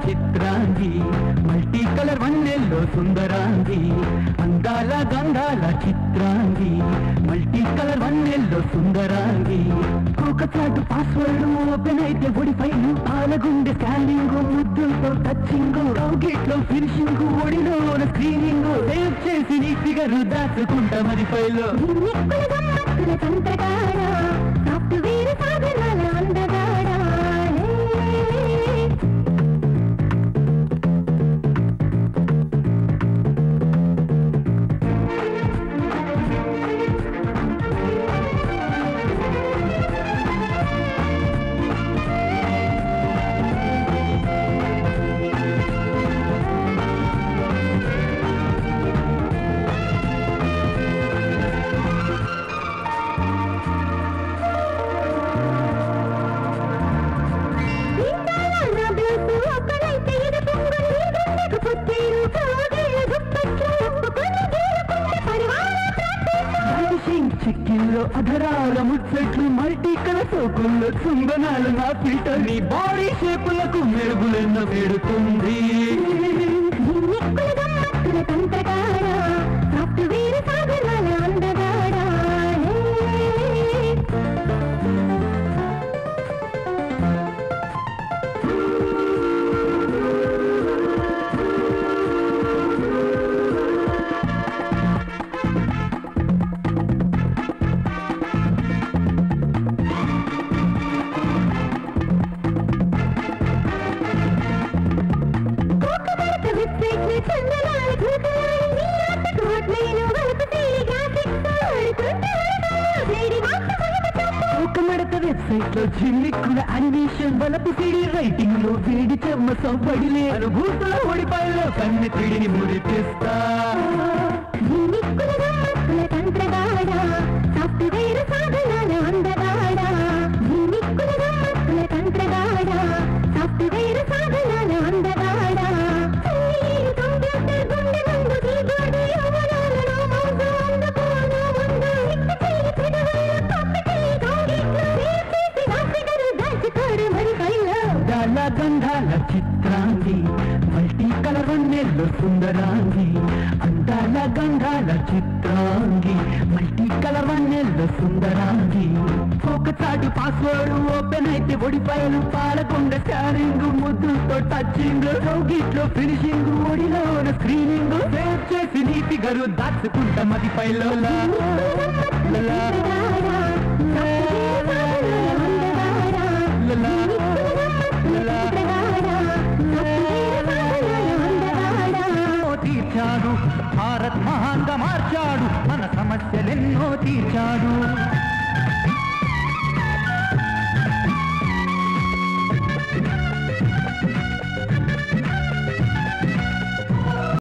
Chitrangi multi colour వన్నెల్లో సుందరాంగి అందాల గంధాల చిత్రాంగి మల్టీ కలర్ వన్నెల్లో సుందరాంగి ఒకచాటు పాస్వర్డ్ ఓపెన్ అయితే ఒడి ఫైలు పాలగుండె స్కానింగ్ ముద్దులతో టచింగ్ రౌగేట్లో ఫినిషింగ్ ఒడిలో స్క్రీనింగ్ సేవ్ చేసి నీ ఫిగర్ దాచుకుంటా మరి ఫైల్లో సాఫ్ట్వేర్ సాధనాల అందగాడా చిక్కిల్లో అధరాల ముచ్చట్లు మల్టీ కలర్ సోకుల్లో చుంబనాలు నా ఫిల్టర్ నీ బాడీ షేపులకు మెరుగులెన్న పెడుతుంది సాఫ్ట్వేర్ సాధనాల అందగాడా వెబ్సైట్ లో జిమ్మిక్కుల అనిమేషన్ వలపు సిడి రైటింగ్ లో వేడి చెమ్మ సవ్వడిలే అనుభూతుల ఒడిపాయలో కన్నె తిడిని ముడిపిస్తా సాఫ్ట్వేర్ సాధనాల అందగాడా సాఫ్ట్వేర్ సాధనాల అందగాడా గంధాల చిత్రాంగి మల్టీ కలర్ వన్నెల్లో సుందరాంగి అందాల గంధాల చిత్రాంగి మల్టీ కలర్ వన్నెల్లో సుందరాంగి ఒకసారి పాస్వర్డ్ ఓపెన్ అయితే ఒడిపాయలు పాలకొండ స్కానింగ్ ముద్దులతో టచింగ్ రౌగిట్లో ఫినిషింగ్ ఒడిలో స్క్రీనింగ్ సేవ్ చేసి నీ ఫిగర్ దాచుకుంటా మది పైలో